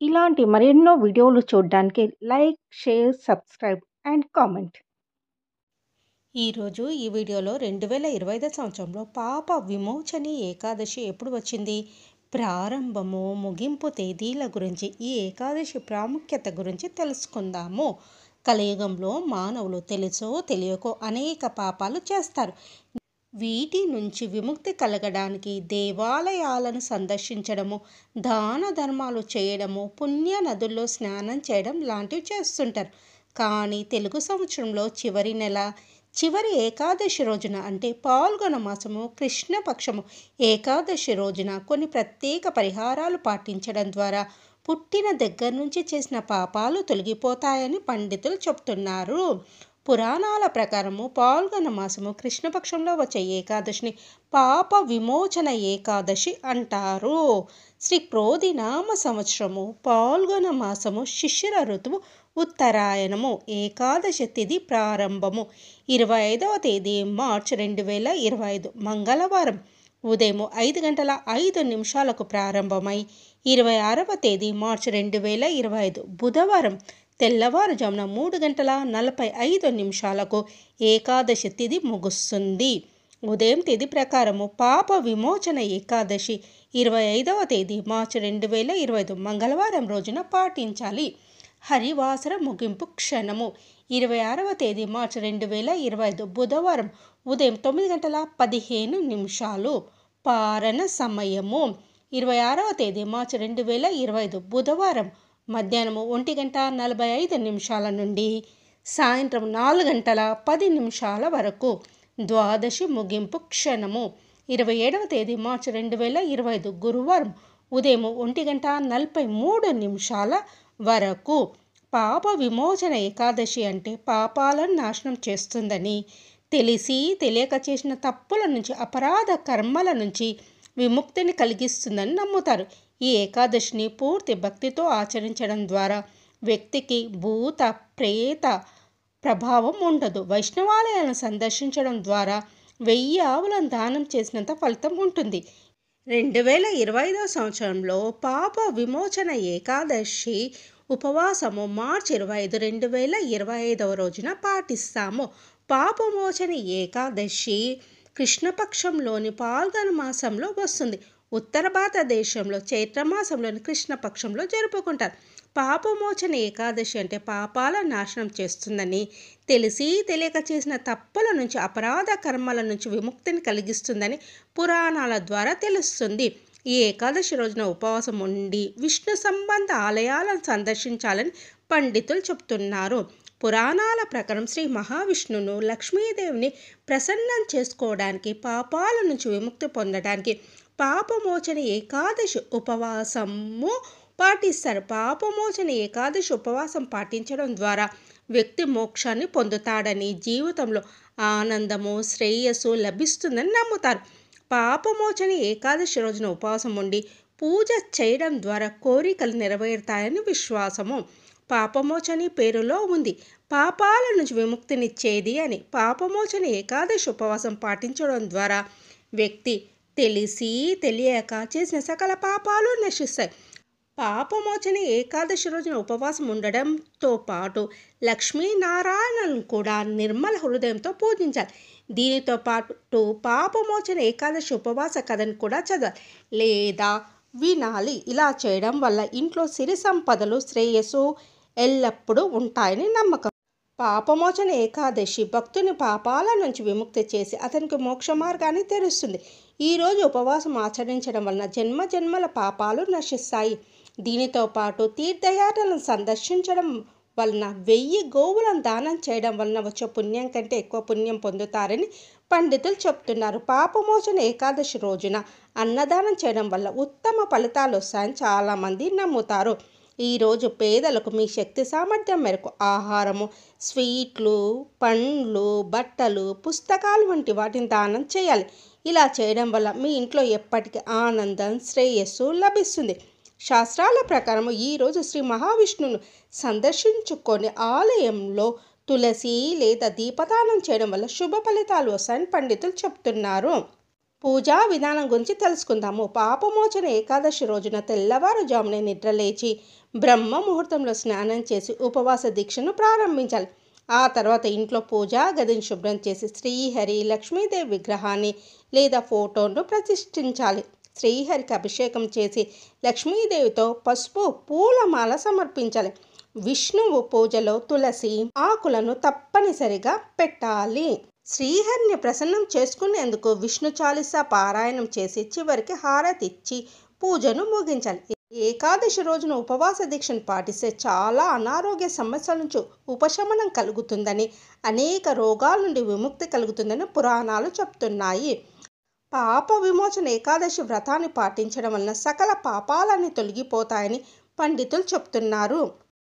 ఇలాంటి మరెన్నో వీడియోలు చూడడానికి like, share, subscribe and comment. ఈరోజు ఈ వీడియోలో 2025 సంవత్సరంలో పాప విమోచని ఏకాదశి ఎప్పుడు వచ్చింది, ప్రారంభము, ముగింపు తేదీల గురించి, ఈ ఏకాదశి ప్రాముఖ్యత గురించి తెలుసుకుందాము. కలియుగంలో మానవులు తెలుసో తెలియకో అనేక పాపాలు చేస్తారు. వీటి నుంచి విముక్తి కలగడానికి దేవాలయాలను సందర్శించడము, దాన ధర్మాలు చేయడము, పుణ్య నదుల్లో స్నానం చేయడం లాంటివి చేస్తుంటారు. కానీ తెలుగు సంవత్సరంలో చివరి నెల, చివరి ఏకాదశి రోజున అంటే పాల్గొన మాసము కృష్ణపక్షము ఏకాదశి రోజున కొన్ని ప్రత్యేక పరిహారాలు పాటించడం ద్వారా పుట్టిన దగ్గర నుంచి చేసిన పాపాలు తొలగిపోతాయని పండితులు చెప్తున్నారు. పురాణాల ప్రకారము పాల్గొన మాసము కృష్ణపక్షంలో వచ్చే ఏకాదశిని పాప విమోచన ఏకాదశి అంటారు. శ్రీ క్రోధినామ సంవత్సరము పాల్గొన మాసము శిశిర ఋతువు ఉత్తరాయణము, ఏకాదశి తిథి ప్రారంభము 25వ తేదీ మార్చి 2025 మంగళవారం ఉదయం 5:05 ప్రారంభమై 26వ తేదీ మార్చి 2025 బుధవారం తెల్లవారుజామున 3:45 ఏకాదశి తిథి ముగుస్తుంది. ఉదయం తిథి ప్రకారము పాప విమోచన ఏకాదశి 25వ తేదీ మార్చి 2025 మంగళవారం రోజున పాటించాలి. హరివాసర ముగింపు క్షణము 26వ తేదీ మార్చి 2025 బుధవారం ఉదయం 9:15 పారణ సమయము 26వ తేదీ మార్చి 2025 బుధవారం మధ్యాహ్నం 1:45 నుండి సాయంత్రం 4:10 వరకు. ద్వాదశి ముగింపు క్షణము 27వ తేదీ మార్చి 2025 గురువారం ఉదయం 1:43 వరకు. పాప విమోచన ఏకాదశి అంటే పాపాలను నాశనం చేస్తుందని, తెలిసి తెలియక చేసిన తప్పుల నుంచి, అపరాధ కర్మల నుంచి విముక్తిని కలిగిస్తుందని నమ్ముతారు. ఈ ఏకాదశిని పూర్తి భక్తితో ఆచరించడం ద్వారా వ్యక్తికి భూత ప్రేత ప్రభావం ఉండదు. వైష్ణవాలయాలను సందర్శించడం ద్వారా 1000 ఆవులను దానం చేసినంత ఫలితం ఉంటుంది. 2025 సంవత్సరంలో పాప విమోచన ఏకాదశి ఉపవాసము మార్చి 25, 2025 రోజున పాటిస్తాము. పాపమోచన ఏకాదశి కృష్ణపక్షంలోని పాల్గొన మాసంలో వస్తుంది. ఉత్తర భారతదేశంలో చైత్రమాసంలోని కృష్ణపక్షంలో జరుపుకుంటారు. పాపమోచన ఏకాదశి అంటే పాపాల నాశనం చేస్తుందని, తెలిసి తెలియక చేసిన తప్పుల నుంచి, అపరాధ కర్మల నుంచి విముక్తిని కలిగిస్తుందని పురాణాల ద్వారా తెలుస్తుంది. ఈ ఏకాదశి రోజున ఉపవాసం ఉండి విష్ణు సంబంధ ఆలయాలను సందర్శించాలని పండితులు చెప్తున్నారు. పురాణాల ప్రకారం శ్రీ మహావిష్ణువును, లక్ష్మీదేవిని ప్రసన్నం చేసుకోవడానికి, పాపాల నుంచి విముక్తి పొందడానికి పాపమోచన ఏకాదశి ఉపవాసము పాటిస్తారు. పాపమోచన ఏకాదశి ఉపవాసం పాటించడం ద్వారా వ్యక్తి మోక్షాన్ని పొందుతాడని, జీవితంలో ఆనందము, శ్రేయస్సు లభిస్తుందని నమ్ముతారు. పాపమోచన ఏకాదశి రోజున ఉపవాసం ఉండి పూజ చేయడం ద్వారా కోరికలు నెరవేరుతాయని విశ్వాసము. పాపమోచని పేరులో ఉంది పాపాల నుంచి విముక్తినిచ్చేది అని. పాపమోచన ఏకాదశి ఉపవాసం పాటించడం ద్వారా వ్యక్తి తెలిసి తెలియక చేసిన సకల పాపాలు నశిస్తాయి. పాపమోచన ఏకాదశి రోజున ఉపవాసం ఉండడంతో పాటు లక్ష్మీనారాయణను కూడా నిర్మల హృదయంతో పూజించాలి. దీనితో పాటు పాపమోచన ఏకాదశి ఉపవాస కథను కూడా చదవాలి లేదా వినాలి. ఇలా చేయడం వల్ల ఇంట్లో సిరి సంపదలు, శ్రేయస్సు ఎల్లప్పుడూ ఉంటాయని నమ్మకం. పాపమోచన ఏకాదశి భక్తుని పాపాల నుంచి విముక్తి చేసి అతనికి మోక్ష మార్గాన్ని తెరుస్తుంది. ఈరోజు ఉపవాసం ఆచరించడం వలన జన్మ జన్మల పాపాలు నశిస్తాయి. దీనితో పాటు తీర్థయాత్రలను సందర్శించడం వలన 1000 గోవులను దానం చేయడం వలన వచ్చే పుణ్యం కంటే ఎక్కువ పుణ్యం పొందుతారని పండితులు చెప్తున్నారు. పాపమోచన ఏకాదశి రోజున అన్నదానం చేయడం వల్ల ఉత్తమ ఫలితాలు వస్తాయని చాలామంది నమ్ముతారు. ఈరోజు పేదలకు మీ శక్తి సామర్థ్యం మేరకు ఆహారము, స్వీట్లు, పండ్లు, బట్టలు, పుస్తకాలు వంటి వాటిని దానం చేయాలి. ఇలా చేయడం వల్ల మీ ఇంట్లో ఎప్పటికీ ఆనందం, శ్రేయస్సు లభిస్తుంది. శాస్త్రాల ప్రకారం ఈరోజు శ్రీ మహావిష్ణువును సందర్శించుకొని ఆలయంలో తులసి లేదా దీపదానం చేయడం వల్ల శుభ ఫలితాలు వస్తాయని పండితులు చెప్తున్నారు. పూజా విధానం గురించి తెలుసుకుందాము. పాపమోచన ఏకాదశి రోజున తెల్లవారుజామునే నిద్రలేచి బ్రహ్మ ముహూర్తంలో స్నానం చేసి ఉపవాస దీక్షను ప్రారంభించాలి. ఆ తర్వాత ఇంట్లో పూజా గదిని శుభ్రం చేసి శ్రీహరి లక్ష్మీదేవి విగ్రహాన్ని లేదా ఫోటోను ప్రతిష్ఠించాలి. శ్రీహరికి అభిషేకం చేసి లక్ష్మీదేవితో పసుపు పూలమాల సమర్పించాలి. విష్ణువు పూజలో తులసి ఆకులను తప్పనిసరిగా పెట్టాలి. శ్రీహరిని ప్రసన్నం చేసుకునేందుకు విష్ణు చాలీసా పారాయణం చేసి చివరికి హారతిచ్చి పూజను ముగించాలి. ఏకాదశి రోజున ఉపవాస దీక్షను పాటిస్తే చాలా అనారోగ్య సమస్యల నుంచి ఉపశమనం కలుగుతుందని, అనేక రోగాల నుండి విముక్తి కలుగుతుందని పురాణాలు చెప్తున్నాయి. పాప విమోచన ఏకాదశి వ్రతాన్ని పాటించడం వలన సకల పాపాలన్నీ తొలగిపోతాయని పండితులు చెప్తున్నారు.